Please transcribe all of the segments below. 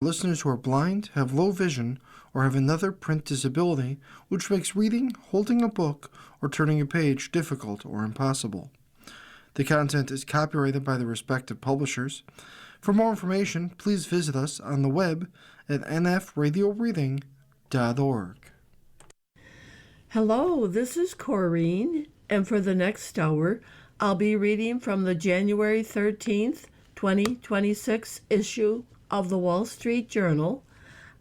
Listeners who are blind, have low vision, or have another print disability, which makes reading, holding a book, or turning a page difficult or impossible. The content is copyrighted by the respective publishers. For more information, please visit us on the web at nfradioreading.org. Hello, this is Corrine, and for the next hour, I'll be reading from the January 13th, 2026 issue of the Wall Street Journal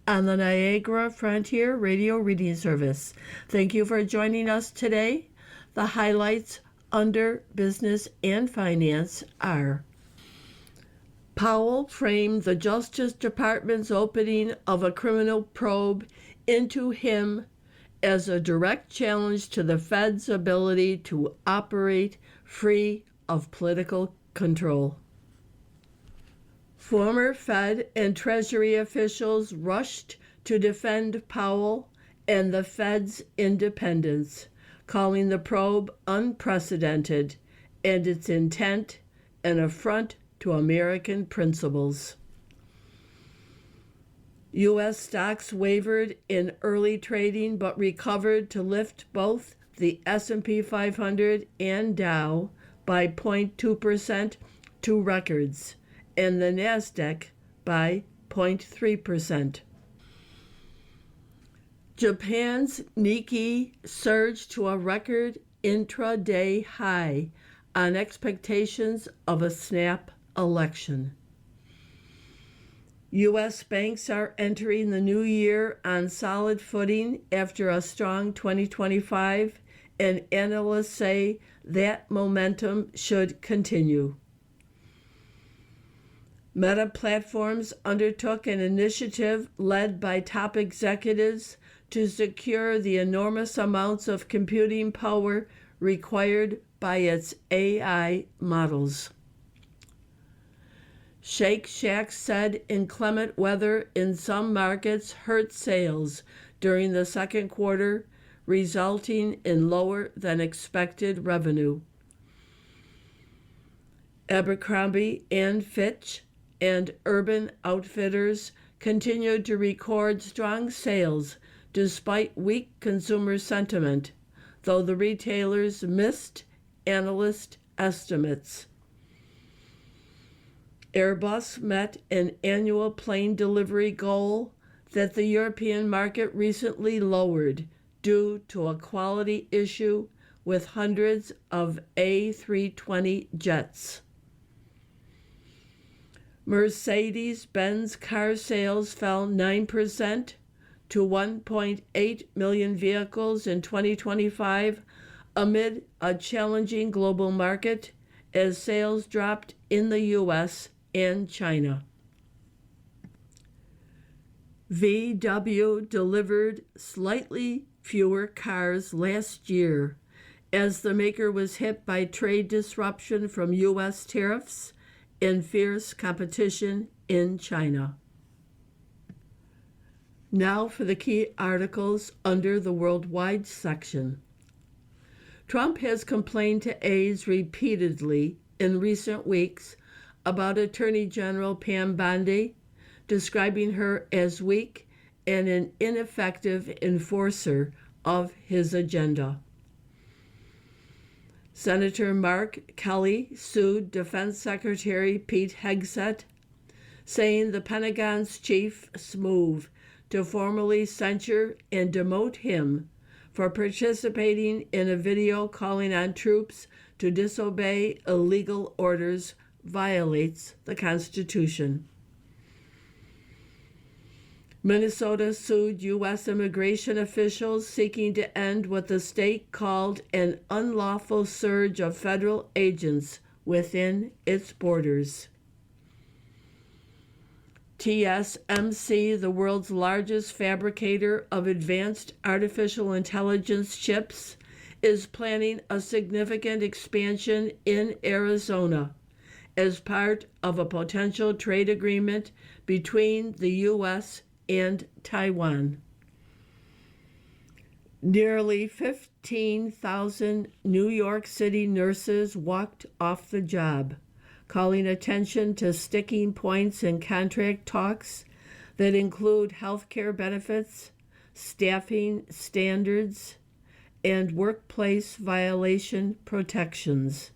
on the Niagara Frontier Radio Reading Service. Thank you for joining us today. The highlights under Business and Finance are: Powell framed the Justice Department's opening of a criminal probe into him as a direct challenge to the Fed's ability to operate free of political control. Former Fed and Treasury officials rushed to defend Powell and the Fed's independence, calling the probe unprecedented and its intent an affront to American principles. U.S. stocks wavered in early trading but recovered to lift both the S&P 500 and Dow by 0.2% to records, and the NASDAQ by 0.3%. Japan's Nikkei surged to a record intraday high on expectations of a snap election. U.S. banks are entering the new year on solid footing after a strong 2025, and analysts say that momentum should continue. Meta Platforms undertook an initiative led by top executives to secure the enormous amounts of computing power required by its AI models. Shake Shack said inclement weather in some markets hurt sales during the second quarter, resulting in lower than expected revenue. Abercrombie and Fitch and Urban Outfitters continued to record strong sales despite weak consumer sentiment, though the retailers missed analyst estimates. Airbus met an annual plane delivery goal that the European market recently lowered due to a quality issue with hundreds of A320 jets. Mercedes-Benz car sales fell 9% to 1.8 million vehicles in 2025 amid a challenging global market as sales dropped in the U.S. and China. VW delivered slightly fewer cars last year as the maker was hit by trade disruption from U.S. tariffs and fierce competition in China. Now for the key articles under the Worldwide section. Trump has complained to aides repeatedly in recent weeks about Attorney General Pam Bondi, describing her as weak and an ineffective enforcer of his agenda. Senator Mark Kelly sued Defense Secretary Pete Hegseth, saying the Pentagon's chief's move to formally censure and demote him for participating in a video calling on troops to disobey illegal orders violates the Constitution. Minnesota sued U.S. immigration officials seeking to end what the state called an unlawful surge of federal agents within its borders. TSMC, the world's largest fabricator of advanced artificial intelligence chips, is planning a significant expansion in Arizona as part of a potential trade agreement between the U.S. and Taiwan. Nearly 15,000 New York City nurses walked off the job, calling attention to sticking points in contract talks that include health care benefits, staffing standards, and workplace violation protections.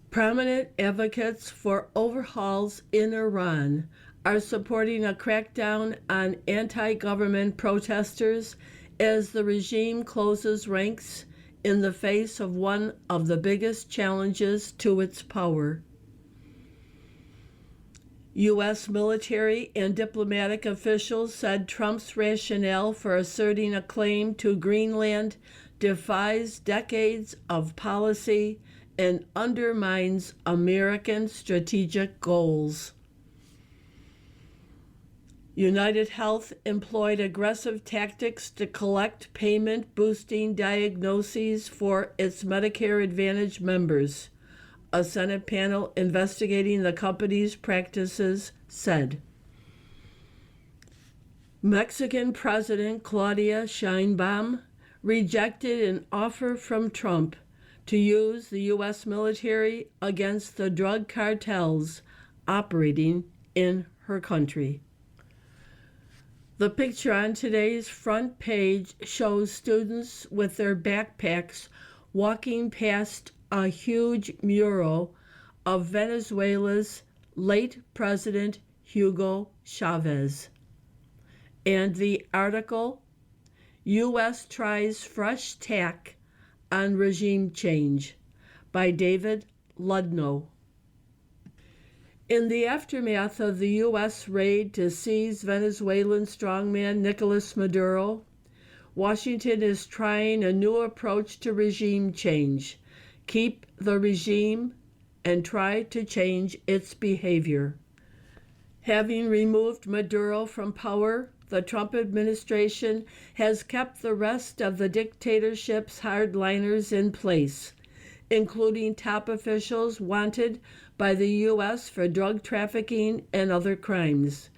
Prominent advocates for overhauls in Iran are supporting a crackdown on anti-government protesters as the regime closes ranks in the face of one of the biggest challenges to its power. U.S. military and diplomatic officials said Trump's rationale for asserting a claim to Greenland defies decades of policy and undermines American strategic goals. United Health employed aggressive tactics to collect payment-boosting diagnoses for its Medicare Advantage members, a Senate panel investigating the company's practices said. Mexican President Claudia Sheinbaum rejected an offer from Trump to use the U.S. military against the drug cartels operating in her country. The picture on today's front page shows students with their backpacks walking past a huge mural of Venezuela's late President Hugo Chavez. And the article, U.S. Tries Fresh Tack on Regime Change, by David Ludnow. In the aftermath of the U.S. raid to seize Venezuelan strongman Nicolas Maduro, Washington is trying a new approach to regime change. Keep the regime and try to change its behavior. Having removed Maduro from power, the Trump administration has kept the rest of the dictatorship's hardliners in place, including top officials wanted by the U.S. for drug trafficking and other crimes.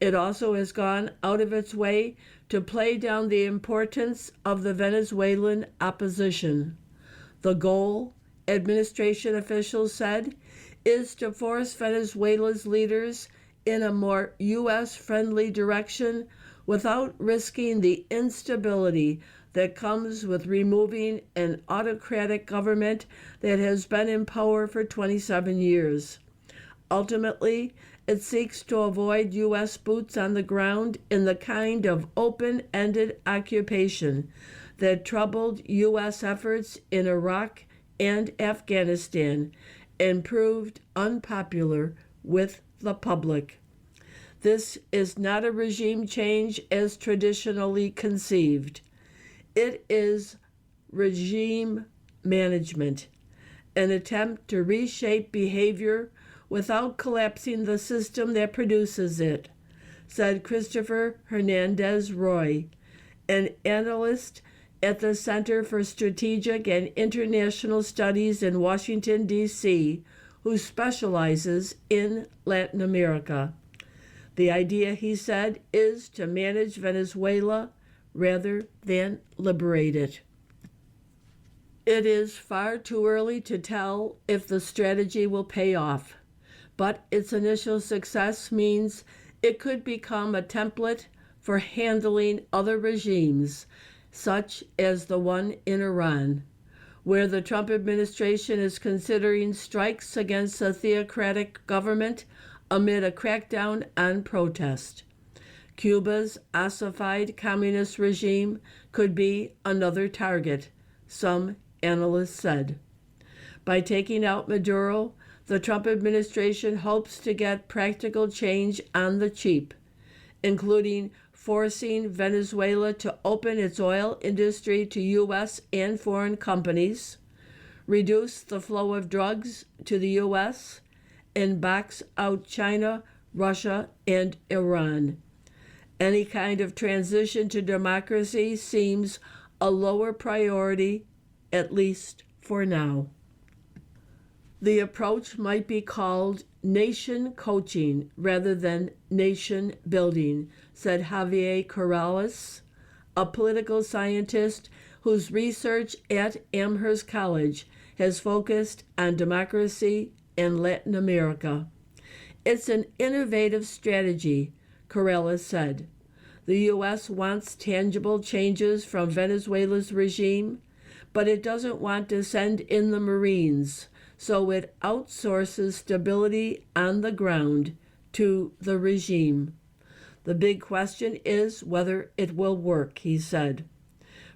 It also has gone out of its way to play down the importance of the Venezuelan opposition. The goal, administration officials said, is to force Venezuela's leaders in a more U.S.-friendly direction without risking the instability that comes with removing an autocratic government that has been in power for 27 years. Ultimately, it seeks to avoid U.S. boots on the ground in the kind of open-ended occupation that troubled U.S. efforts in Iraq and Afghanistan and proved unpopular with the public. This is not a regime change as traditionally conceived. It is regime management, an attempt to reshape behavior without collapsing the system that produces it, said Christopher Hernandez-Roy, an analyst at the Center for Strategic and International Studies in Washington, D.C., who specializes in Latin America. The idea, he said, is to manage Venezuela rather than liberate it. It is far too early to tell if the strategy will pay off, but its initial success means it could become a template for handling other regimes, such as the one in Iran, where the Trump administration is considering strikes against a theocratic government amid a crackdown on protest. Cuba's ossified communist regime could be another target, some analysts said. By taking out Maduro, the Trump administration hopes to get practical change on the cheap, including forcing Venezuela to open its oil industry to U.S. and foreign companies, reduce the flow of drugs to the U.S., and box out China, Russia, and Iran. Any kind of transition to democracy seems a lower priority, at least for now. The approach might be called nation coaching rather than nation building, said Javier Corrales, a political scientist whose research at Amherst College has focused on democracy in Latin America. It's an innovative strategy, Corrales said. The U.S. wants tangible changes from Venezuela's regime, but it doesn't want to send in the Marines, so it outsources stability on the ground to the regime. The big question is whether it will work, he said.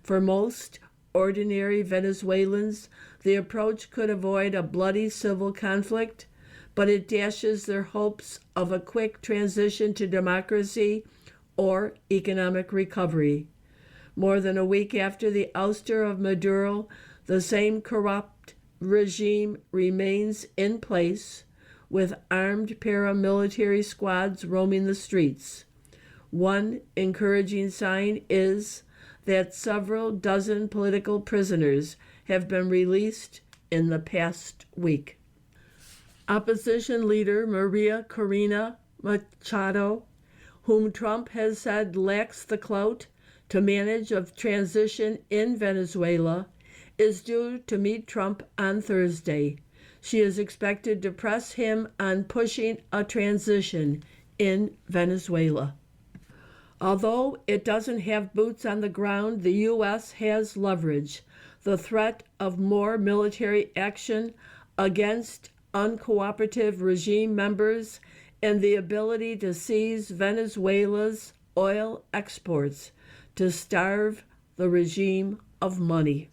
For most ordinary Venezuelans, the approach could avoid a bloody civil conflict, but it dashes their hopes of a quick transition to democracy or economic recovery. More than a week after the ouster of Maduro, the same corrupt regime remains in place, with armed paramilitary squads roaming the streets. One encouraging sign is that several dozen political prisoners have been released in the past week. Opposition leader Maria Corina Machado, whom Trump has said lacks the clout to manage a transition in Venezuela, is due to meet Trump on Thursday. She is expected to press him on pushing a transition in Venezuela. Although it doesn't have boots on the ground, the U.S. has leverage. The threat of more military action against uncooperative regime members and the ability to seize Venezuela's oil exports to starve the regime of money.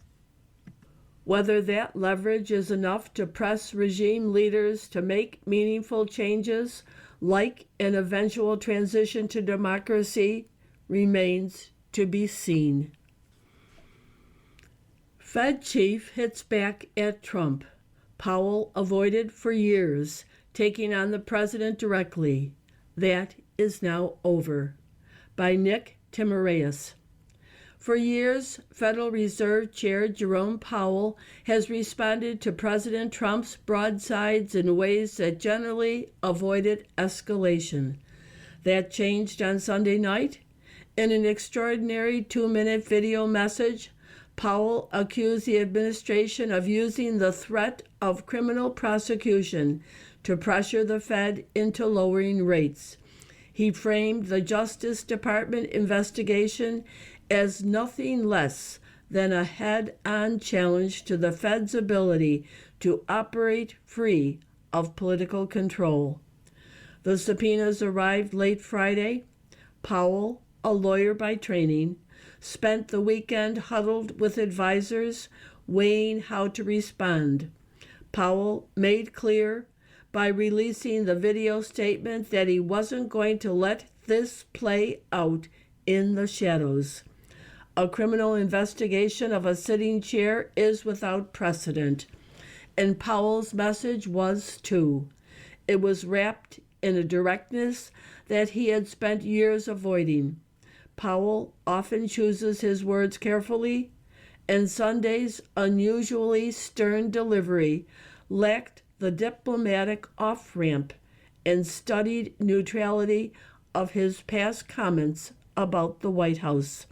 Whether that leverage is enough to press regime leaders to make meaningful changes, like an eventual transition to democracy, remains to be seen. Fed chief hits back at Trump. Powell avoided for years taking on the president directly. That is now over. By Nick Timiraeus. For years, Federal Reserve Chair Jerome Powell has responded to President Trump's broadsides in ways that generally avoided escalation. That changed on Sunday night. In an extraordinary 2-minute video message, Powell accused the administration of using the threat of criminal prosecution to pressure the Fed into lowering rates. He framed the Justice Department investigation as nothing less than a head-on challenge to the Fed's ability to operate free of political control. The subpoenas arrived late Friday. Powell, a lawyer by training, spent the weekend huddled with advisors, weighing how to respond. Powell made clear by releasing the video statement that he wasn't going to let this play out in the shadows. A criminal investigation of a sitting chair is without precedent, and Powell's message was too. It was wrapped in a directness that he had spent years avoiding. Powell often chooses his words carefully, and Sunday's unusually stern delivery lacked the diplomatic off-ramp and studied neutrality of his past comments about the White House.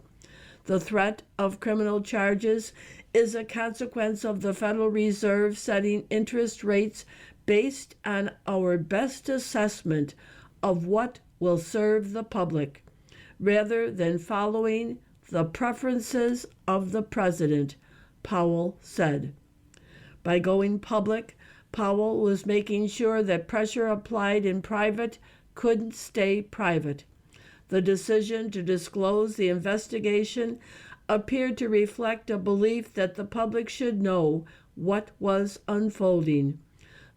The threat of criminal charges is a consequence of the Federal Reserve setting interest rates based on our best assessment of what will serve the public, rather than following the preferences of the president, Powell said. By going public, Powell was making sure that pressure applied in private couldn't stay private. The decision to disclose the investigation appeared to reflect a belief that the public should know what was unfolding.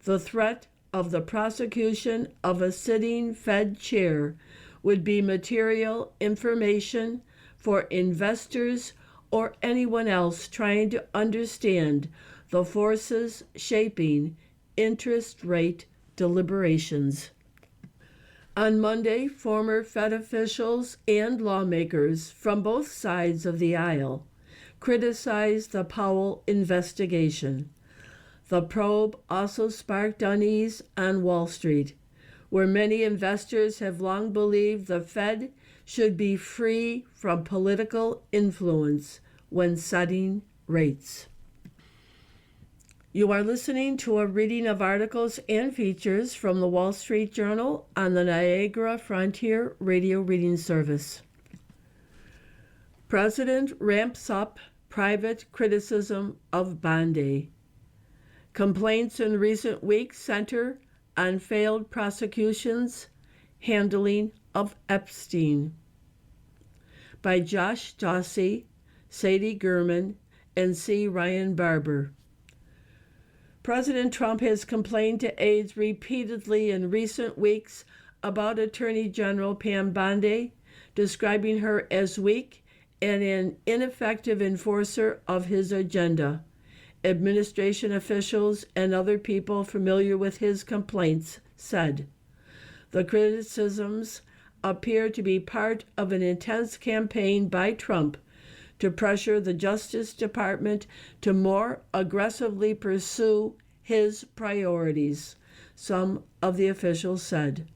The threat of the prosecution of a sitting Fed chair would be material information for investors or anyone else trying to understand the forces shaping interest rate deliberations. On Monday, former Fed officials and lawmakers from both sides of the aisle criticized the Powell investigation. The probe also sparked unease on Wall Street, where many investors have long believed the Fed should be free from political influence when setting rates. You are listening to a reading of articles and features from the Wall Street Journal on the Niagara Frontier Radio Reading Service. President ramps up private criticism of Bondi. Complaints in recent weeks center on failed prosecutions, handling of Epstein. By Josh Dawsey, Sadie Gurman, and C. Ryan Barber. President Trump has complained to aides repeatedly in recent weeks about Attorney General Pam Bondi, describing her as weak and an ineffective enforcer of his agenda. Administration officials and other people familiar with his complaints said. The criticisms appear to be part of an intense campaign by Trump to pressure the Justice Department to more aggressively pursue his priorities, some of the officials said.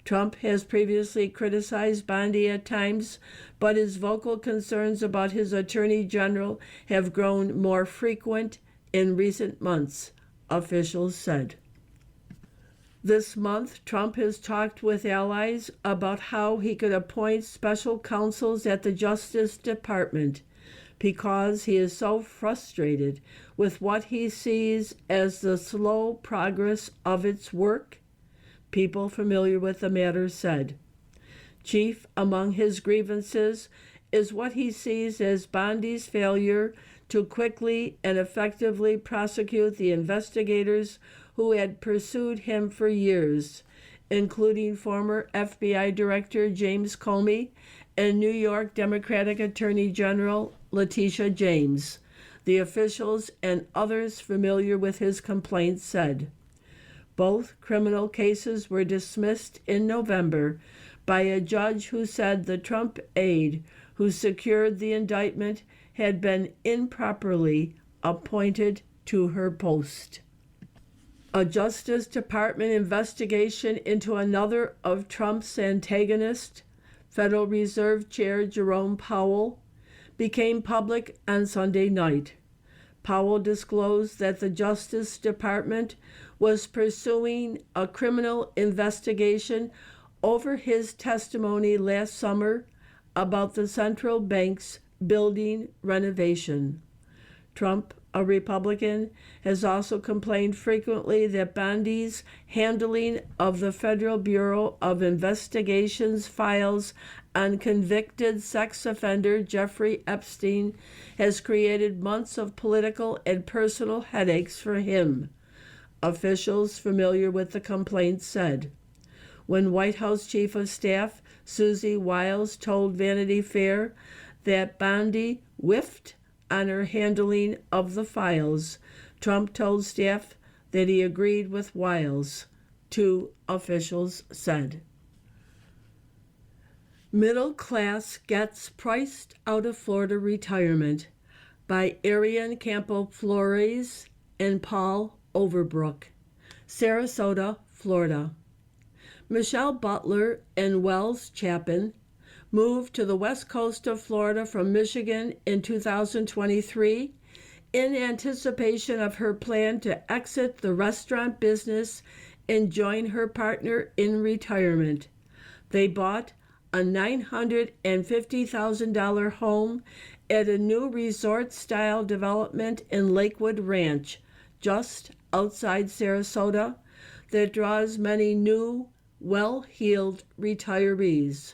Trump has previously criticized Bondi at times, but his vocal concerns about his attorney general have grown more frequent in recent months, officials said. This month, Trump has talked with allies about how he could appoint special counsels at the Justice Department because he is so frustrated with what he sees as the slow progress of its work, people familiar with the matter said. Chief among his grievances is what he sees as Bondi's failure to quickly and effectively prosecute the investigators who had pursued him for years, including former FBI Director James Comey and New York Democratic Attorney General Letitia James, the officials and others familiar with his complaints said. Both criminal cases were dismissed in November by a judge who said the Trump aide who secured the indictment had been improperly appointed to her post. A Justice Department investigation into another of Trump's antagonists, Federal Reserve Chair Jerome Powell, became public on Sunday night. Powell disclosed that the Justice Department was pursuing a criminal investigation over his testimony last summer about the central bank's building renovation. Trump, a Republican, has also complained frequently that Bondi's handling of the Federal Bureau of Investigation's files on convicted sex offender Jeffrey Epstein has created months of political and personal headaches for him, officials familiar with the complaint said. When White House Chief of Staff Susie Wiles told Vanity Fair that Bondi whiffed on her handling of the files, Trump told staff that he agreed with Wiles, two officials said. Middle Class Gets Priced Out of Florida Retirement by Ariane Campo Flores and Paul Overbrook, Sarasota, Florida. Michelle Butler and Wells Chapin moved to the west coast of Florida from Michigan in 2023 in anticipation of her plan to exit the restaurant business and join her partner in retirement. They bought a $950,000 home at a new resort-style development in Lakewood Ranch, just outside Sarasota, that draws many new, well-heeled retirees.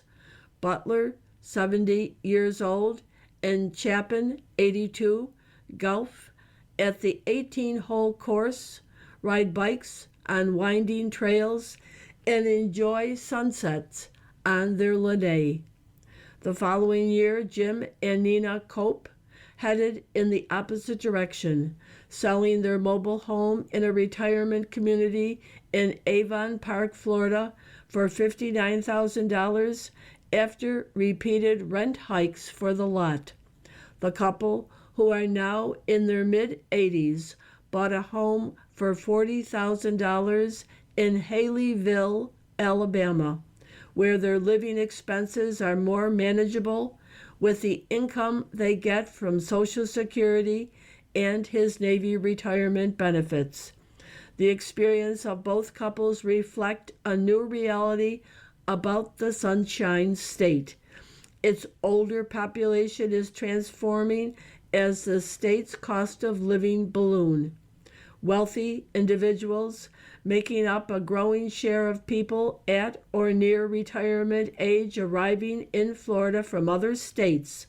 Butler, 70 years old, and Chapin, 82, golf at the 18-hole course, ride bikes on winding trails, and enjoy sunsets on their lanai. The following year, Jim and Nina Cope headed in the opposite direction, selling their mobile home in a retirement community in Avon Park, Florida, for $59,000 after repeated rent hikes for the lot. The couple, who are now in their mid-80s, bought a home for $40,000 in Haleyville, Alabama, where their living expenses are more manageable with the income they get from Social Security and his Navy retirement benefits. The experience of both couples reflect a new reality about the Sunshine State. Its older population is transforming as the state's cost of living balloon. Wealthy individuals, making up a growing share of people at or near retirement age arriving in Florida from other states,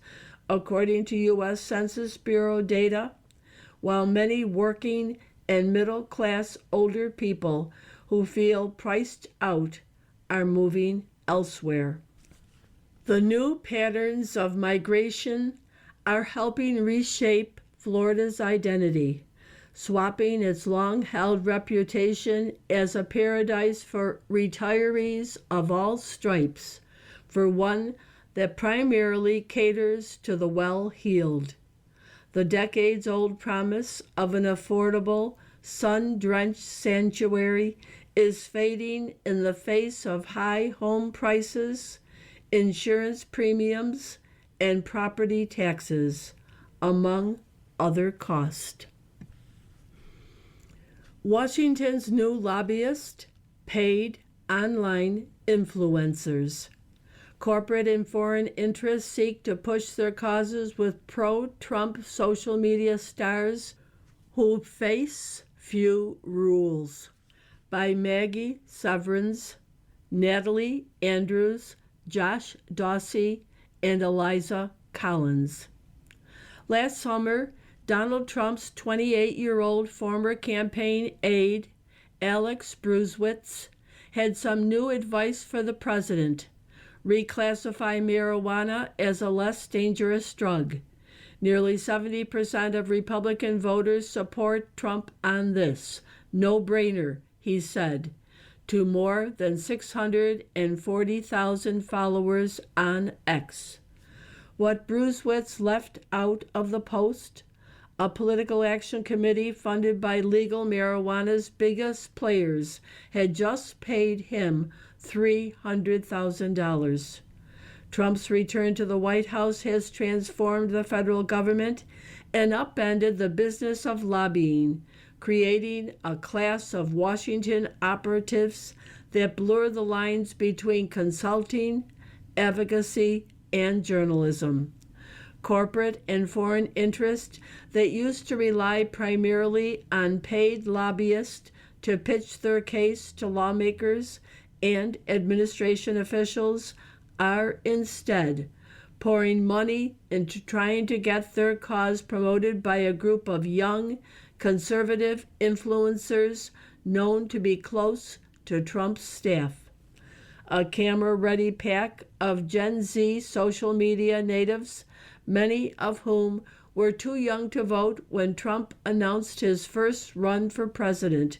according to U.S. Census Bureau data, while many working and middle-class older people who feel priced out are moving elsewhere. The new patterns of migration are helping reshape Florida's identity, swapping its long-held reputation as a paradise for retirees of all stripes for one that primarily caters to the well-heeled. The decades-old promise of an affordable, sun-drenched sanctuary is fading in the face of high home prices, insurance premiums, and property taxes, among other costs. Washington's new lobbyist, paid online influencers. Corporate and foreign interests seek to push their causes with pro-Trump social media stars who face few rules. By Maggie Severance, Natalie Andrews, Josh Dawsey, and Eliza Collins. Last summer, Donald Trump's 28-year-old former campaign aide, Alex Bruesewitz, had some new advice for the president. Reclassify marijuana as a less dangerous drug. Nearly 70% of Republican voters support Trump on this. No-brainer, he said, to more than 640,000 followers on X. What Bruesewitz left out of the post? A political action committee funded by legal marijuana's biggest players had just paid him $300,000. Trump's return to the White House has transformed the federal government and upended the business of lobbying, creating a class of Washington operatives that blur the lines between consulting, advocacy, and journalism. Corporate and foreign interests that used to rely primarily on paid lobbyists to pitch their case to lawmakers and administration officials are instead pouring money into trying to get their cause promoted by a group of young, conservative influencers known to be close to Trump's staff. A camera-ready pack of Gen Z social media natives, many of whom were too young to vote when Trump announced his first run for president,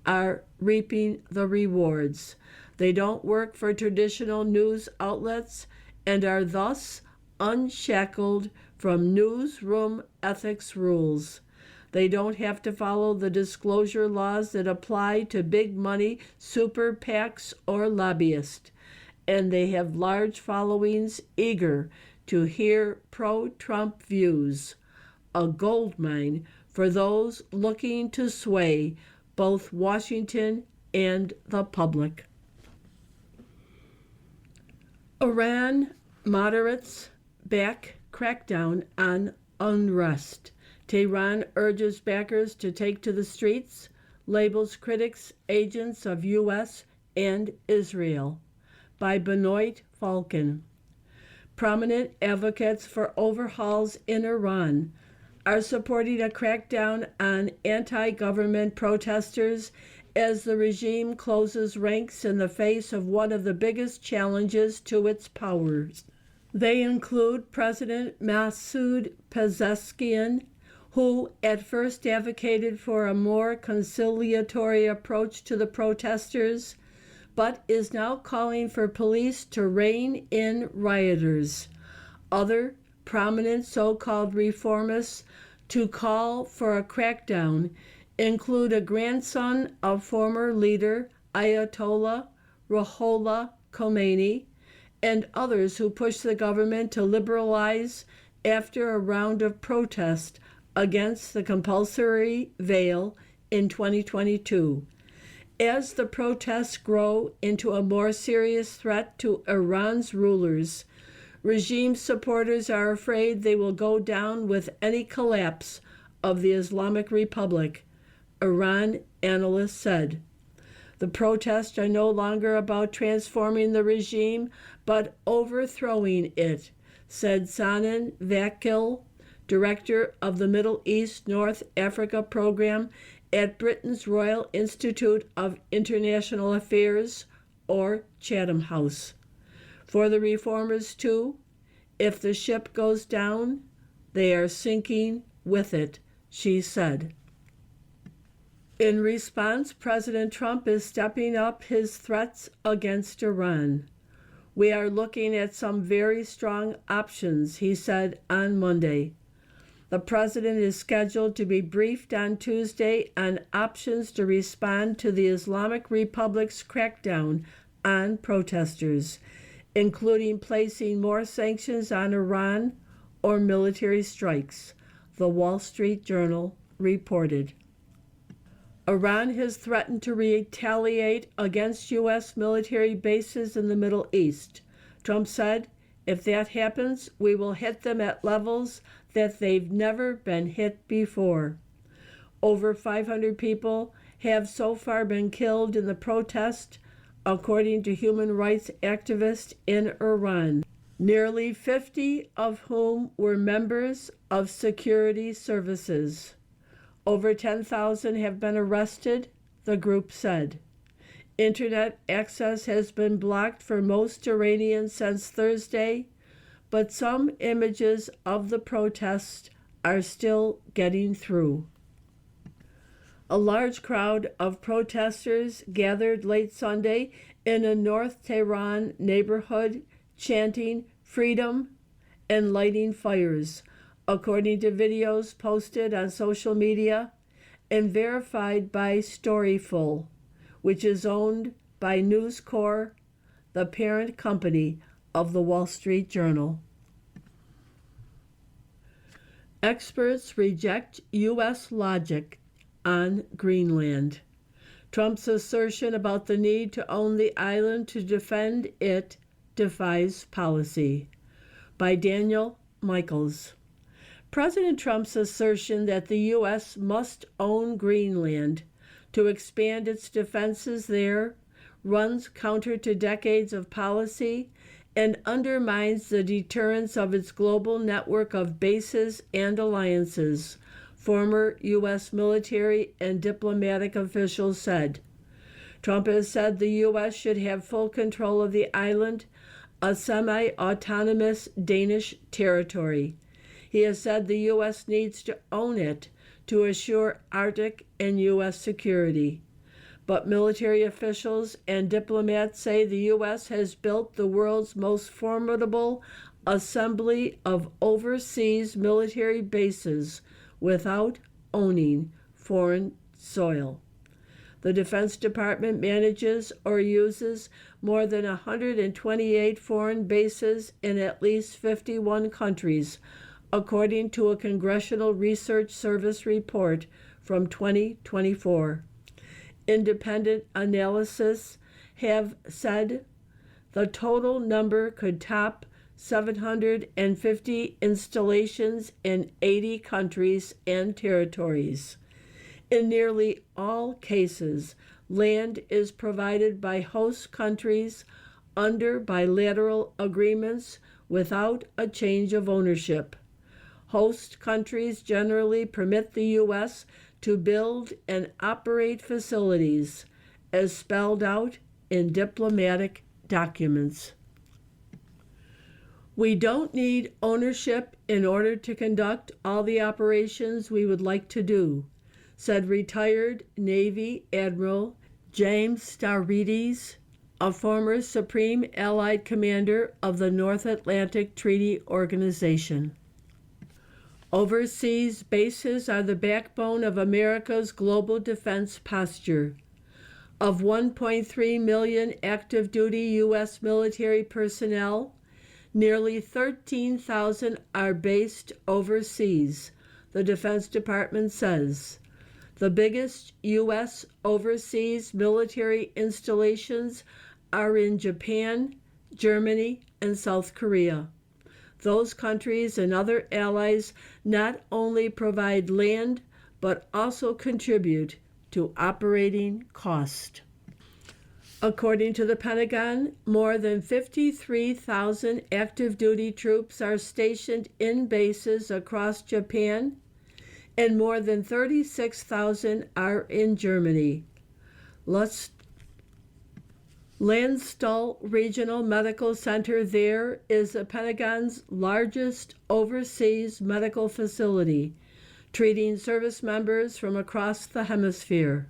are reaping the rewards. They don't work for traditional news outlets and are thus unshackled from newsroom ethics rules. They don't have to follow the disclosure laws that apply to big money super PACs or lobbyists, and they have large followings eager to hear pro-Trump views, a goldmine for those looking to sway both Washington and the public. Iran moderates back crackdown on unrest. Tehran urges backers to take to the streets, labels critics agents of U.S. and Israel. By Benoit Falcon. Prominent advocates for overhauls in Iran are supporting a crackdown on anti-government protesters as the regime closes ranks in the face of one of the biggest challenges to its powers. They include President Masoud Pezeshkian, who at first advocated for a more conciliatory approach to the protesters, but is now calling for police to rein in rioters. Other prominent so-called reformists to call for a crackdown include a grandson of former leader Ayatollah Ruhollah Khomeini and others who push the government to liberalize after a round of protest against the compulsory veil in 2022. As the protests grow into a more serious threat to Iran's rulers, regime supporters are afraid they will go down with any collapse of the Islamic Republic, Iran analysts said. The protests are no longer about transforming the regime, but overthrowing it, said Sanan Vakil, director of the Middle East North Africa program at Britain's Royal Institute of International Affairs, or Chatham House. For the reformers, too, if the ship goes down, they are sinking with it, she said. In response, President Trump is stepping up his threats against Iran. We are looking at some very strong options, he said on Monday. The president is scheduled to be briefed on Tuesday on options to respond to the Islamic Republic's crackdown on protesters, including placing more sanctions on Iran or military strikes, the Wall Street Journal reported. Iran has threatened to retaliate against U.S. military bases in the Middle East. Trump said, "If that happens, we will hit them at levels that they've never been hit before." Over 500 people have so far been killed in the protest, according to human rights activists in Iran, nearly 50 of whom were members of security services. Over 10,000 have been arrested, the group said. Internet access has been blocked for most Iranians since Thursday, but some images of the protests are still getting through. A large crowd of protesters gathered late Sunday in a North Tehran neighborhood, chanting "Freedom" and lighting fires, according to videos posted on social media and verified by Storyful, which is owned by News Corp, the parent company of the Wall Street Journal. Experts reject U.S. logic on Greenland. Trump's assertion about the need to own the island to defend it defies policy. By Daniel Michaels. President Trump's assertion that the U.S. must own Greenland to expand its defenses there runs counter to decades of policy and undermines the deterrence of its global network of bases and alliances, former U.S. military and diplomatic officials said. Trump has said the U.S. should have full control of the island, a semi-autonomous Danish territory. He has said the U.S. needs to own it to assure Arctic and U.S. security. But military officials and diplomats say the U.S. has built the world's most formidable assembly of overseas military bases without owning foreign soil. The Defense Department manages or uses more than 128 foreign bases in at least 51 countries, according to a Congressional Research Service report from 2024. Independent analysis have said the total number could top 750 installations in 80 countries and territories. In nearly all cases, land is provided by host countries under bilateral agreements without a change of ownership. Host countries generally permit the U.S. to build and operate facilities, as spelled out in diplomatic documents. We don't need ownership in order to conduct all the operations we would like to do, said retired Navy Admiral James Stavridis, a former Supreme Allied Commander of the North Atlantic Treaty Organization. Overseas bases are the backbone of America's global defense posture. Of 1.3 million active duty U.S. military personnel, nearly 13,000 are based overseas, the Defense Department says. The biggest U.S. overseas military installations are in Japan, Germany, and South Korea. Those countries and other allies not only provide land, but also contribute to operating cost. According to the Pentagon, more than 53,000 active duty troops are stationed in bases across Japan, and more than 36,000 are in Germany. Landstuhl Regional Medical Center there is the Pentagon's largest overseas medical facility, treating service members from across the hemisphere.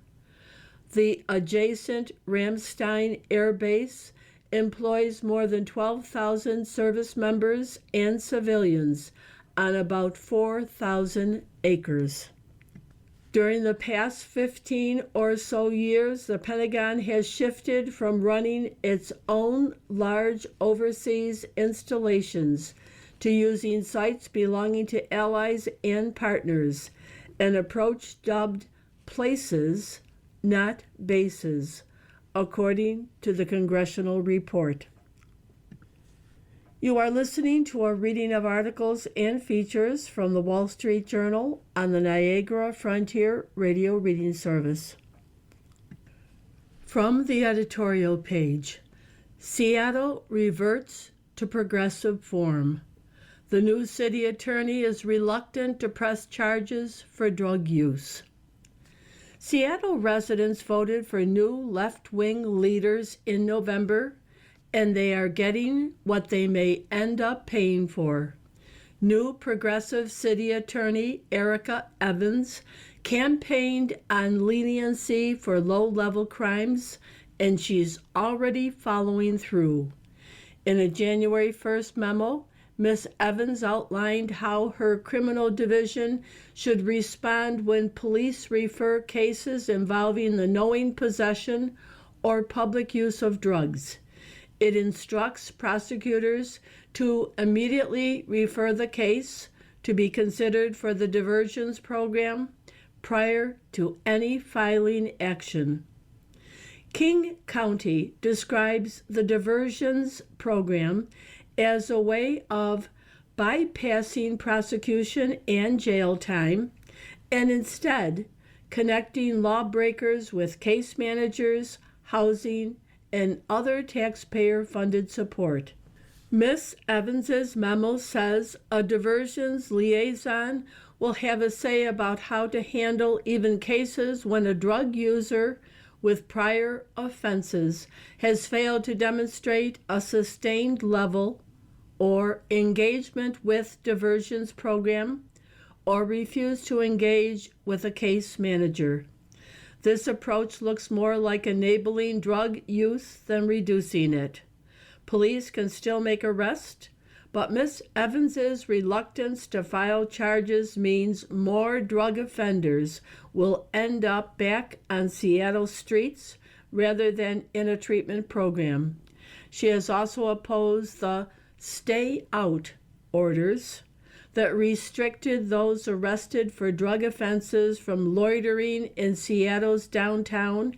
The adjacent Ramstein Air Base employs more than 12,000 service members and civilians on about 4,000 acres. During the past 15 or so years, the Pentagon has shifted from running its own large overseas installations to using sites belonging to allies and partners, an approach dubbed places, not bases, according to the congressional report. You are listening to a reading of articles and features from the Wall Street Journal on the Niagara Frontier Radio Reading Service. From the editorial page, Seattle reverts to progressive form. The new city attorney is reluctant to press charges for drug use. Seattle residents voted for new left-wing leaders in November, and they are getting what they may end up paying for. New progressive city attorney Erica Evans campaigned on leniency for low-level crimes, and she's already following through. In a January 1st memo, Ms. Evans outlined how her criminal division should respond when police refer cases involving the knowing possession or public use of drugs. It instructs prosecutors to immediately refer the case to be considered for the diversions program prior to any filing action. King County describes the diversions program as a way of bypassing prosecution and jail time, and instead connecting lawbreakers with case managers, housing, and other taxpayer-funded support. Ms. Evans's memo says a diversions liaison will have a say about how to handle even cases when a drug user with prior offenses has failed to demonstrate a sustained level or engagement with diversions program or refused to engage with a case manager. This approach looks more like enabling drug use than reducing it. Police can still make arrests, but Ms. Evans's reluctance to file charges means more drug offenders will end up back on Seattle streets rather than in a treatment program. She has also opposed the stay out orders that restricted those arrested for drug offenses from loitering in Seattle's downtown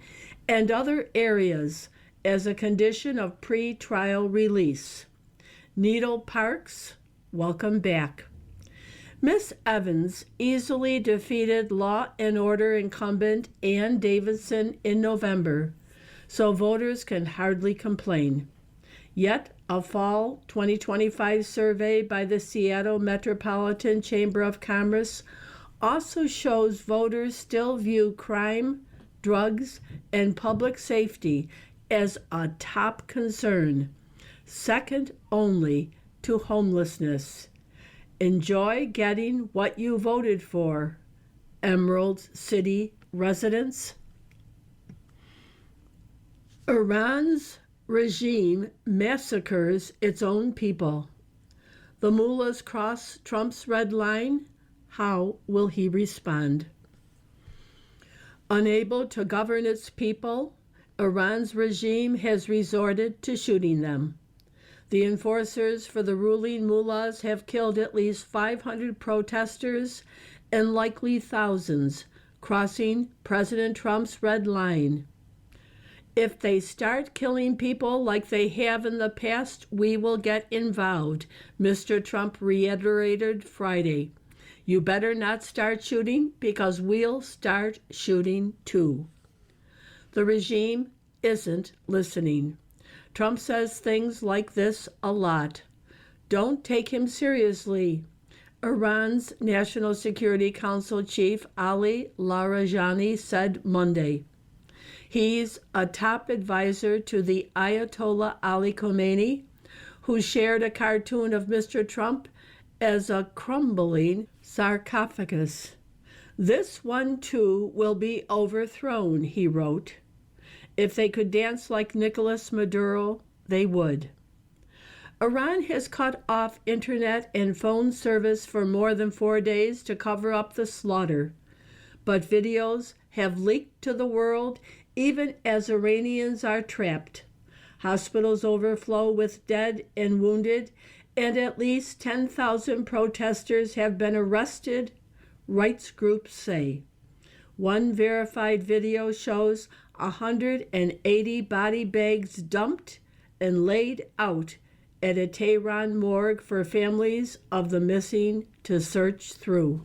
and other areas as a condition of pre-trial release. Needle Parks, welcome back. Ms. Evans easily defeated Law and Order incumbent Ann Davidson in November, so voters can hardly complain. Yet, a fall 2025 survey by the Seattle Metropolitan Chamber of Commerce also shows voters still view crime, drugs, and public safety as a top concern, second only to homelessness. Enjoy getting what you voted for, Emerald City residents. Iran's regime massacres its own people. The mullahs cross Trump's red line. How will he respond? Unable to govern its people, Iran's regime has resorted to shooting them. The enforcers for the ruling mullahs have killed at least 500 protesters and likely thousands crossing President Trump's red line. If they start killing people like they have in the past, we will get involved, Mr. Trump reiterated Friday. You better not start shooting because we'll start shooting too. The regime isn't listening. Trump says things like this a lot. Don't take him seriously. Iran's National Security Council chief Ali Larijani said Monday. He's a top advisor to the Ayatollah Ali Khamenei, who shared a cartoon of Mr. Trump as a crumbling sarcophagus. This one too will be overthrown, he wrote. If they could dance like Nicolas Maduro, they would. Iran has cut off internet and phone service for more than 4 days to cover up the slaughter. But videos have leaked to the world even as Iranians are trapped. Hospitals overflow with dead and wounded, and at least 10,000 protesters have been arrested, rights groups say. One verified video shows 180 body bags dumped and laid out at a Tehran morgue for families of the missing to search through.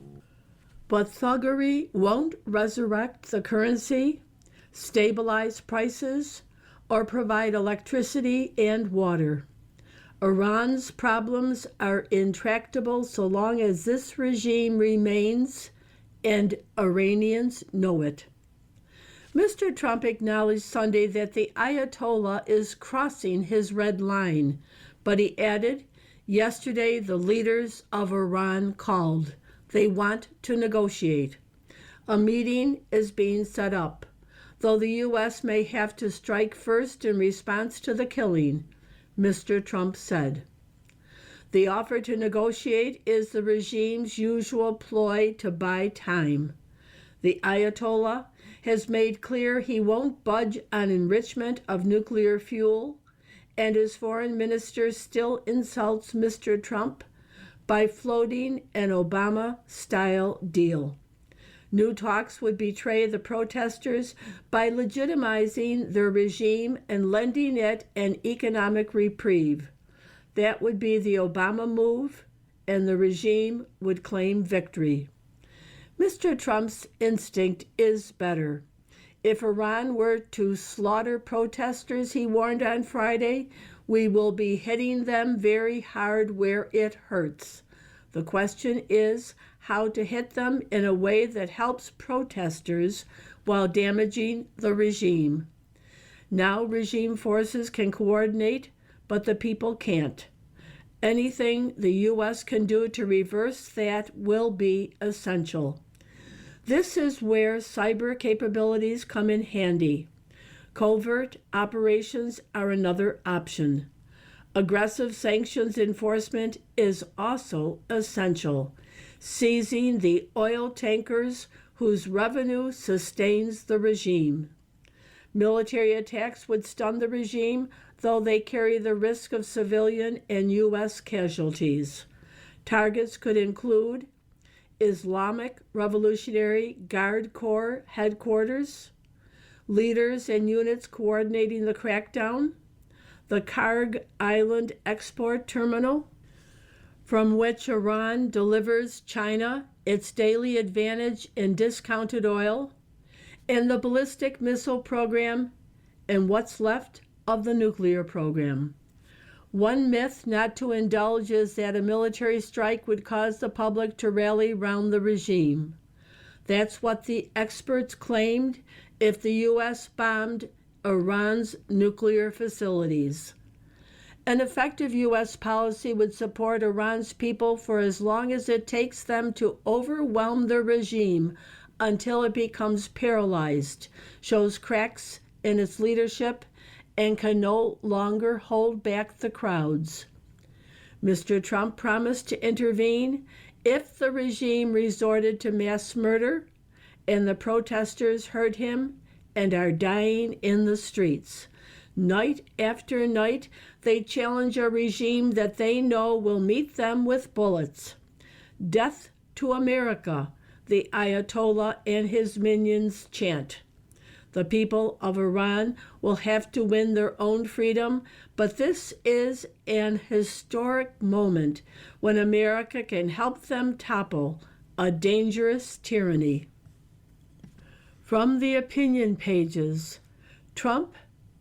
But thuggery won't resurrect the currency, stabilize prices, or provide electricity and water. Iran's problems are intractable so long as this regime remains, and Iranians know it. Mr. Trump acknowledged Sunday that the Ayatollah is crossing his red line, but he added, yesterday the leaders of Iran called. They want to negotiate. A meeting is being set up, though the U.S. may have to strike first in response to the killing, Mr. Trump said. The offer to negotiate is the regime's usual ploy to buy time. The Ayatollah has made clear he won't budge on enrichment of nuclear fuel, and his foreign minister still insults Mr. Trump by floating an Obama-style deal. New talks would betray the protesters by legitimizing their regime and lending it an economic reprieve. That would be the Obama move, and the regime would claim victory. Mr. Trump's instinct is better. If Iran were to slaughter protesters, he warned on Friday, we will be hitting them very hard where it hurts. The question is how to hit them in a way that helps protesters while damaging the regime. Now regime forces can coordinate, but the people can't. Anything the U.S. can do to reverse that will be essential. This is where cyber capabilities come in handy. Covert operations are another option. Aggressive sanctions enforcement is also essential, seizing the oil tankers whose revenue sustains the regime. Military attacks would stun the regime, though they carry the risk of civilian and U.S. casualties. Targets could include Islamic Revolutionary Guard Corps headquarters, leaders and units coordinating the crackdown, the Karg Island export terminal, from which Iran delivers China its daily advantage in discounted oil, and the ballistic missile program, and what's left of the nuclear program. One myth not to indulge is that a military strike would cause the public to rally round the regime. That's what the experts claimed if the U.S. bombed Iran's nuclear facilities. An effective U.S. policy would support Iran's people for as long as it takes them to overwhelm the regime until it becomes paralyzed, shows cracks in its leadership, and can no longer hold back the crowds. Mr. Trump promised to intervene if the regime resorted to mass murder, and the protesters heard him and are dying in the streets. Night after night, they challenge a regime that they know will meet them with bullets. Death to America, the Ayatollah and his minions chant. The people of Iran will have to win their own freedom, but this is an historic moment when America can help them topple a dangerous tyranny. From the opinion pages, Trump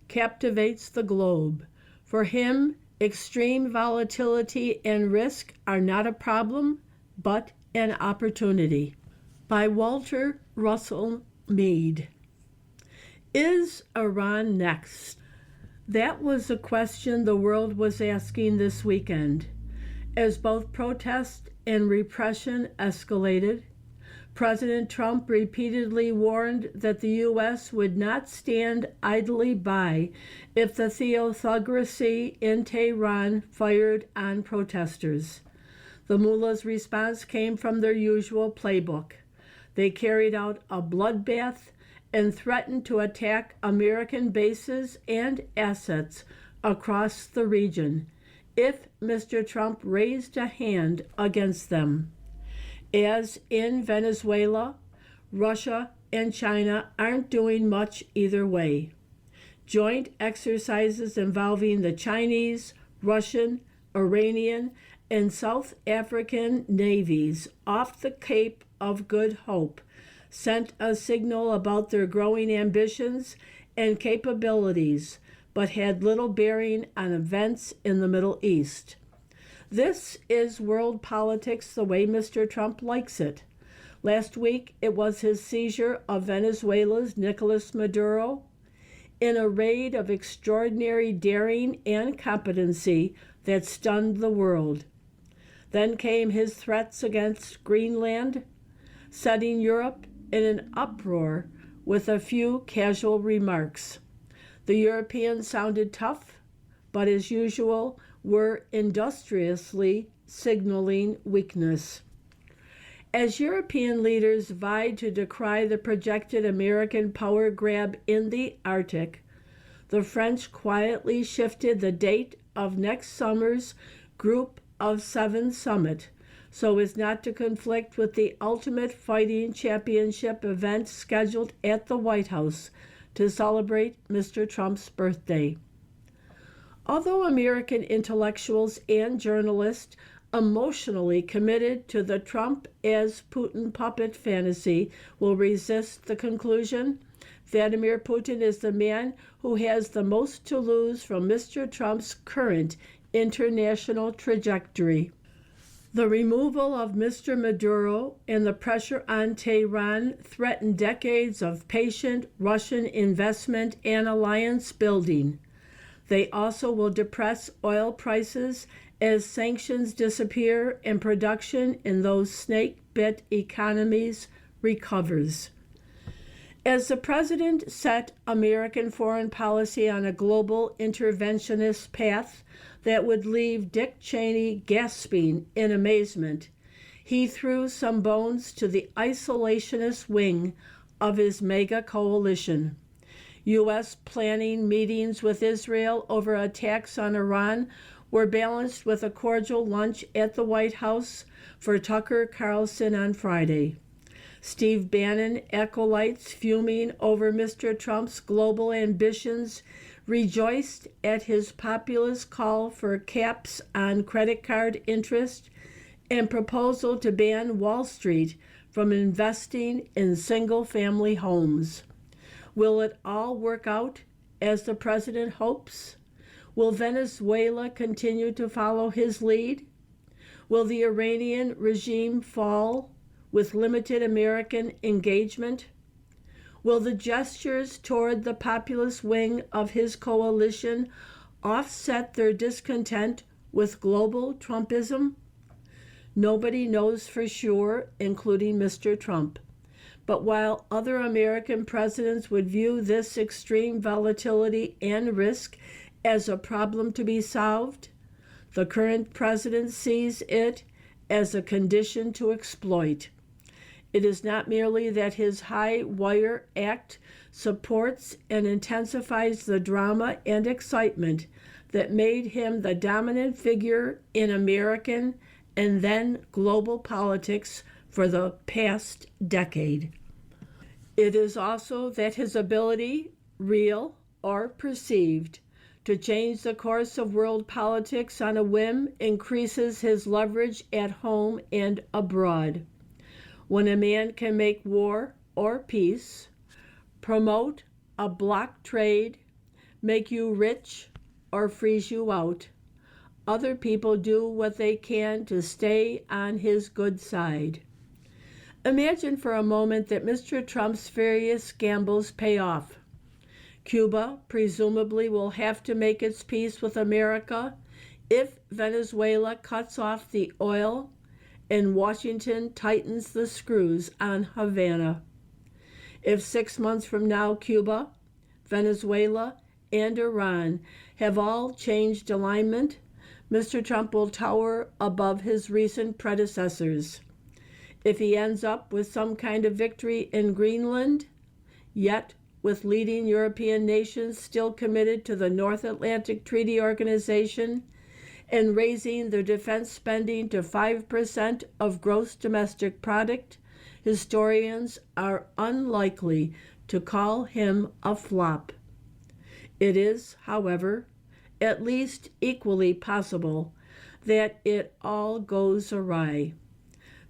captivates the globe. For him, extreme volatility and risk are not a problem, but an opportunity. By Walter Russell Mead. Is Iran next? That was a question the world was asking this weekend. As both protest and repression escalated, President Trump repeatedly warned that the U.S. would not stand idly by if the theocracy in Tehran fired on protesters. The mullahs' response came from their usual playbook. They carried out a bloodbath and threatened to attack American bases and assets across the region if Mr. Trump raised a hand against them. As in Venezuela, Russia and China aren't doing much either way. Joint exercises involving the Chinese, Russian, Iranian, and South African navies off the Cape of Good Hope sent a signal about their growing ambitions and capabilities, but had little bearing on events in the Middle East. This is world politics the way Mr. Trump likes it. Last week, it was his seizure of Venezuela's Nicolas Maduro in a raid of extraordinary daring and competency that stunned the world. Then came his threats against Greenland, setting Europe in an uproar with a few casual remarks. The Europeans sounded tough, but as usual, were industriously signaling weakness. As European leaders vied to decry the projected American power grab in the Arctic, the French quietly shifted the date of next summer's Group of Seven summit so as not to conflict with the Ultimate Fighting Championship event scheduled at the White House to celebrate Mr. Trump's birthday. Although American intellectuals and journalists emotionally committed to the Trump as Putin puppet fantasy will resist the conclusion, Vladimir Putin is the man who has the most to lose from Mr. Trump's current international trajectory. The removal of Mr. Maduro and the pressure on Tehran threaten decades of patient Russian investment and alliance building. They also will depress oil prices as sanctions disappear and production in those snake-bit economies recovers. As the president set American foreign policy on a global interventionist path that would leave Dick Cheney gasping in amazement, he threw some bones to the isolationist wing of his mega coalition. U.S. planning meetings with Israel over attacks on Iran were balanced with a cordial lunch at the White House for Tucker Carlson on Friday. Steve Bannon acolytes fuming over Mr. Trump's global ambitions rejoiced at his populist call for caps on credit card interest and proposal to ban Wall Street from investing in single-family homes. Will it all work out as the president hopes? Will Venezuela continue to follow his lead? Will the Iranian regime fall with limited American engagement? Will the gestures toward the populist wing of his coalition offset their discontent with global Trumpism? Nobody knows for sure, including Mr. Trump. But while other American presidents would view this extreme volatility and risk as a problem to be solved, the current president sees it as a condition to exploit. It is not merely that his high wire act supports and intensifies the drama and excitement that made him the dominant figure in American and then global politics for the past decade. It is also that his ability, real or perceived, to change the course of world politics on a whim increases his leverage at home and abroad. When a man can make war or peace, promote a block trade, make you rich, or freeze you out, other people do what they can to stay on his good side. Imagine for a moment that Mr. Trump's various gambles pay off. Cuba presumably will have to make its peace with America if Venezuela cuts off the oil and Washington tightens the screws on Havana. If 6 months from now Cuba, Venezuela, and Iran have all changed alignment, Mr. Trump will tower above his recent predecessors. If he ends up with some kind of victory in Greenland, yet with leading European nations still committed to the North Atlantic Treaty Organization and raising their defense spending to 5% of gross domestic product, historians are unlikely to call him a flop. It is, however, at least equally possible that it all goes awry.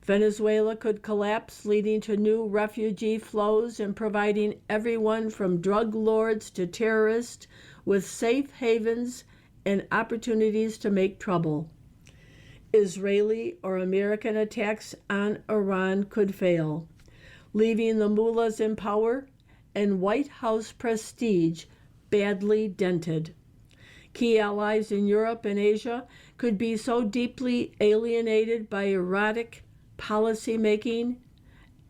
Venezuela could collapse, leading to new refugee flows and providing everyone from drug lords to terrorists with safe havens and opportunities to make trouble. Israeli or American attacks on Iran could fail, leaving the mullahs in power and White House prestige badly dented. Key allies in Europe and Asia could be so deeply alienated by erratic policy making,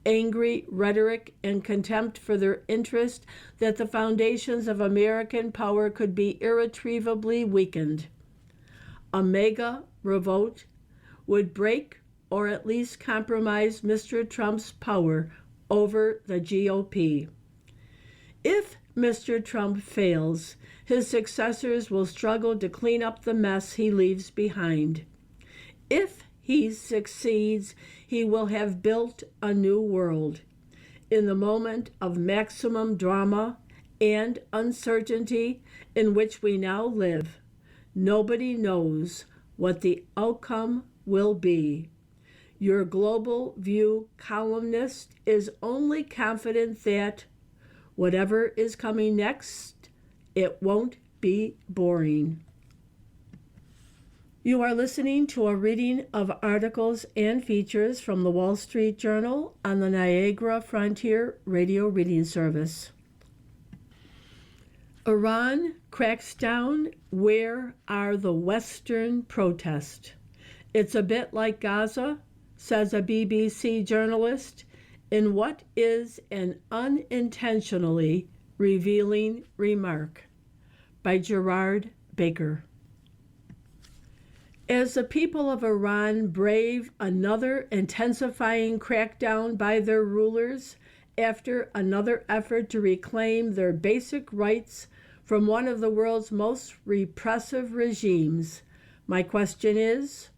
angry rhetoric, and contempt for their interest that the foundations of American power could be irretrievably weakened. A mega revolt would break or at least compromise Mr. Trump's power over the GOP. If Mr. Trump fails, his successors will struggle to clean up the mess he leaves behind. If he succeeds, he will have built a new world. In the moment of maximum drama and uncertainty in which we now live, nobody knows what the outcome will be. Your Global View columnist is only confident that whatever is coming next, it won't be boring. You are listening to a reading of articles and features from the Wall Street Journal on the Niagara Frontier Radio Reading Service. Iran cracks down. Where are the Western protests? It's a bit like Gaza, says a BBC journalist, in what is an unintentionally revealing remark. By Gerard Baker. As the people of Iran brave another intensifying crackdown by their rulers after another effort to reclaim their basic rights from one of the world's most repressive regimes, my question is,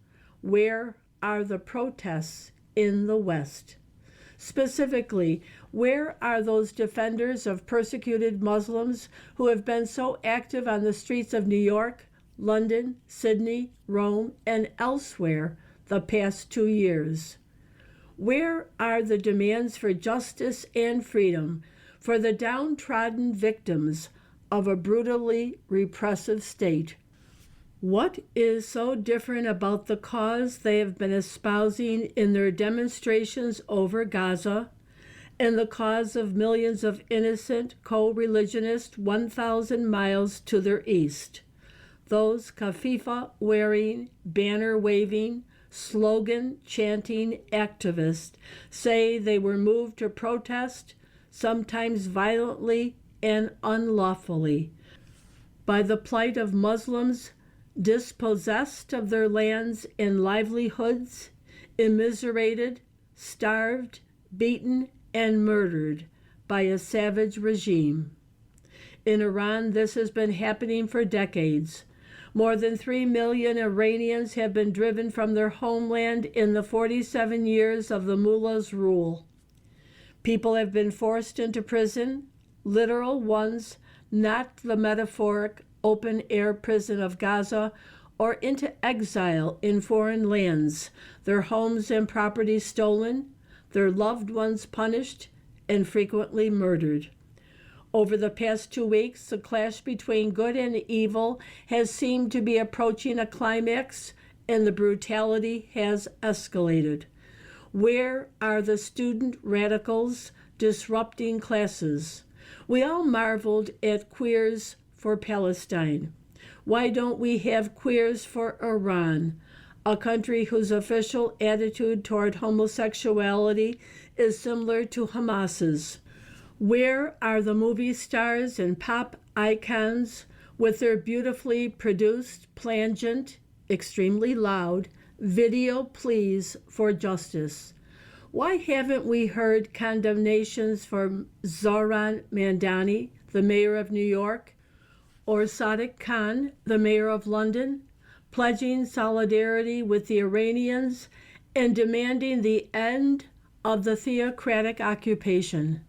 where are the protests in the West? Specifically, where are those defenders of persecuted Muslims who have been so active on the streets of New York, London, Sydney, Rome, and elsewhere the past 2 years? Where are the demands for justice and freedom for the downtrodden victims of a brutally repressive state? What is so different about the cause they have been espousing in their demonstrations over Gaza and the cause of millions of innocent co-religionists 1,000 miles to their east? Those kafifa-wearing, banner-waving, slogan-chanting activists say they were moved to protest, sometimes violently and unlawfully, by the plight of Muslims dispossessed of their lands and livelihoods, immiserated, starved, beaten, and murdered by a savage regime. In Iran, this has been happening for decades, More than 3 million Iranians have been driven from their homeland in the 47 years of the mullah's rule. People have been forced into prison, literal ones, not the metaphoric open-air prison of Gaza, or into exile in foreign lands, their homes and property stolen, their loved ones punished, and frequently murdered. Over the past 2 weeks, the clash between good and evil has seemed to be approaching a climax, and the brutality has escalated. Where are the student radicals disrupting classes? We all marveled at Queers for Palestine. Why don't we have Queers for Iran, a country whose official attitude toward homosexuality is similar to Hamas's? Where are the movie stars and pop icons with their beautifully produced, plangent, extremely loud video pleas for justice? Why haven't we heard condemnations for Zohran Mamdani, the mayor of New York, or Sadiq Khan, the mayor of London, pledging solidarity with the Iranians and demanding the end of the theocratic occupation?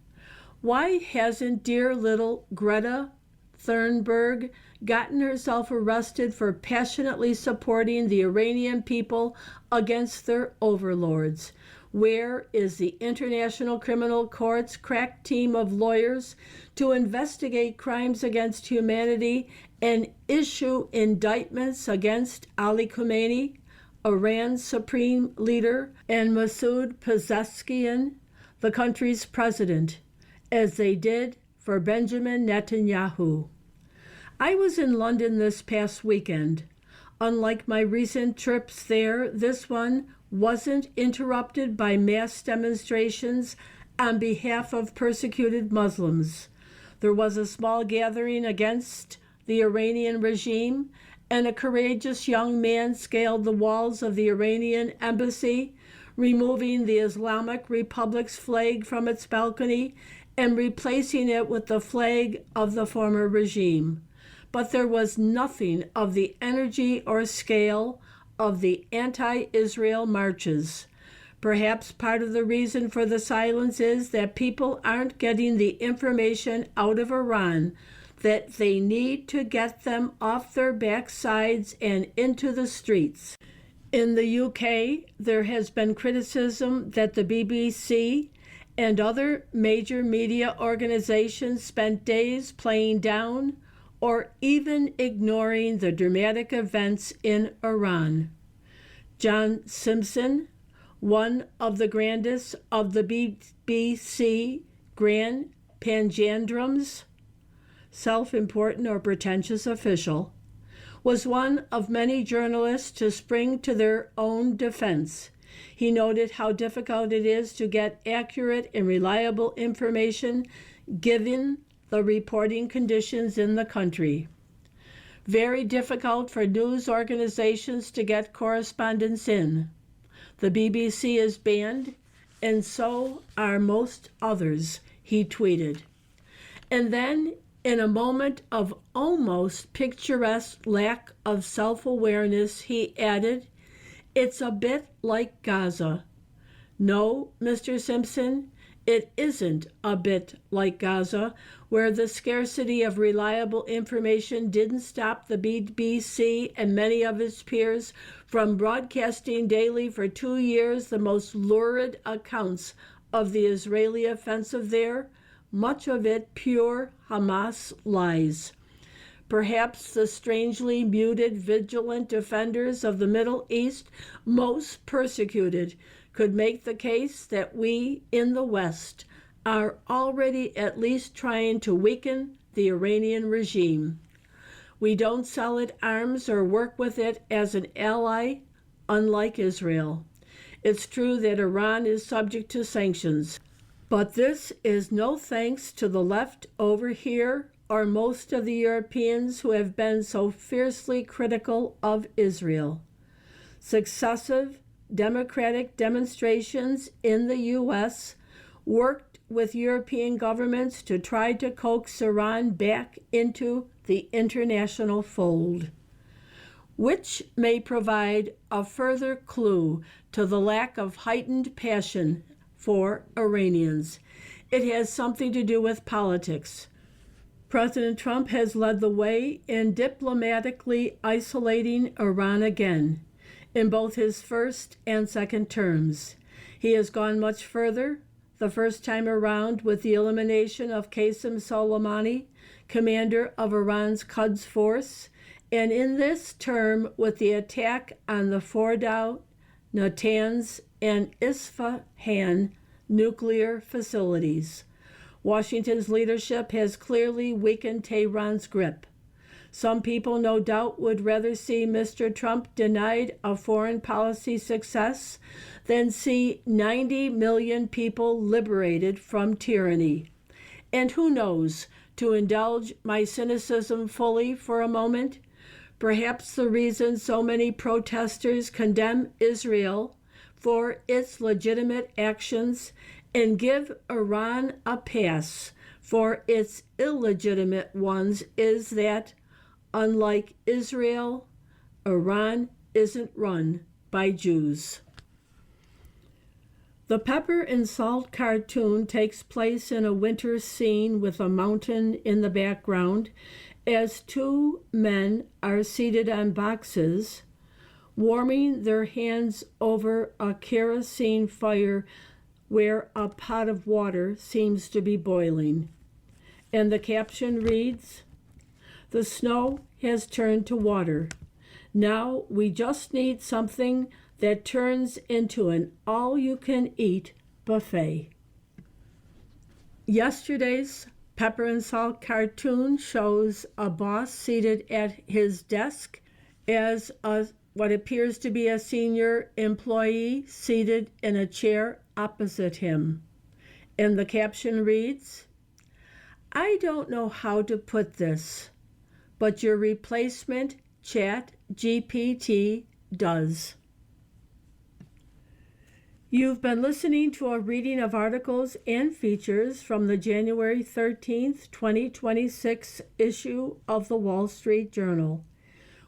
Why hasn't dear little Greta Thunberg gotten herself arrested for passionately supporting the Iranian people against their overlords? Where is the International Criminal Court's crack team of lawyers to investigate crimes against humanity and issue indictments against Ali Khamenei, Iran's supreme leader, and Masoud Pezeshkian, the country's president, as they did for Benjamin Netanyahu? I was in London this past weekend. Unlike my recent trips there, this one wasn't interrupted by mass demonstrations on behalf of persecuted Muslims. There was a small gathering against the Iranian regime, and a courageous young man scaled the walls of the Iranian embassy, removing the Islamic Republic's flag from its balcony and replacing it with the flag of the former regime. But there was nothing of the energy or scale of the anti-Israel marches. Perhaps part of the reason for the silence is that people aren't getting the information out of Iran that they need to get them off their backsides and into the streets. In the UK, there has been criticism that the BBC and other major media organizations spent days playing down or even ignoring the dramatic events in Iran. John Simpson, one of the grandest of the BBC Grand Panjandrums, self-important or pretentious official, was one of many journalists to spring to their own defense. He noted how difficult it is to get accurate and reliable information given the reporting conditions in the country. Very difficult for news organizations to get correspondents in. The BBC is banned, and so are most others, he tweeted. And then, in a moment of almost picturesque lack of self-awareness, he added, "It's a bit like Gaza." No, Mr. Simpson, it isn't a bit like Gaza, where the scarcity of reliable information didn't stop the BBC and many of its peers from broadcasting daily for 2 years the most lurid accounts of the Israeli offensive there, much of it pure Hamas lies. Perhaps the strangely muted, vigilant defenders of the Middle East most persecuted could make the case that we in the West are already at least trying to weaken the Iranian regime. We don't sell it arms or work with it as an ally, unlike Israel. It's true that Iran is subject to sanctions, but this is no thanks to the left over here or most of the Europeans who have been so fiercely critical of Israel. Successive democratic demonstrations in the U.S. worked with European governments to try to coax Iran back into the international fold. which may provide a further clue to the lack of heightened passion for Iranians. It has something to do with politics. President Trump has led the way in diplomatically isolating Iran again in both his first and second terms. He has gone much further the first time around with the elimination of Qasem Soleimani, commander of Iran's Quds Force, and in this term with the attack on the Fordow, Natanz, and Isfahan nuclear facilities. Washington's leadership has clearly weakened Tehran's grip. Some people, no doubt, would rather see Mr. Trump denied a foreign policy success than see 90 million people liberated from tyranny. And who knows, to indulge my cynicism fully for a moment, perhaps the reason so many protesters condemn Israel for its legitimate actions and give Iran a pass for its illegitimate ones is that, unlike Israel, Iran isn't run by Jews. The Pepper and Salt cartoon takes place in a winter scene with a mountain in the background as two men are seated on boxes, warming their hands over a kerosene fire where a pot of water seems to be boiling. And the caption reads, "The snow has turned to water. Now we just need something that turns into an all-you-can-eat buffet." Yesterday's Pepper and Salt cartoon shows a boss seated at his desk as what appears to be a senior employee seated in a chair opposite him. And the caption reads, "I don't know how to put this, but your replacement Chat GPT does." You've been listening to a reading of articles and features from the January 13th, 2026 issue of the Wall Street Journal.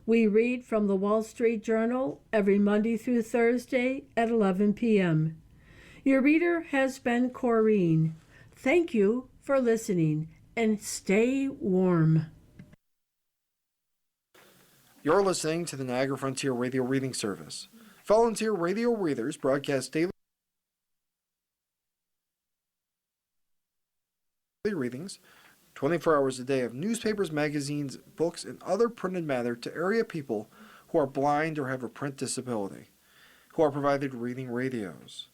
We read from the Wall Street Journal every Monday through Thursday at 11 p.m. Your reader has been Corrine. Thank you for listening, and stay warm. You're listening to the Niagara Frontier Radio Reading Service. Volunteer radio readers broadcast daily readings, 24 hours a day of newspapers, magazines, books, and other printed matter to area people who are blind or have a print disability, who are provided reading radios.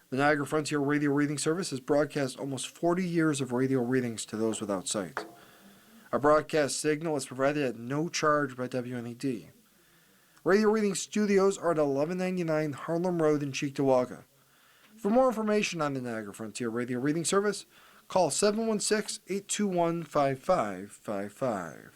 The Niagara Frontier Radio Reading Service has broadcast almost 40 years of radio readings to those without sight. Our broadcast signal is provided at no charge by WNED. Radio Reading Studios are at 1199 Harlem Road in Cheektowaga. For more information on the Niagara Frontier Radio Reading Service, call 716-821-5555.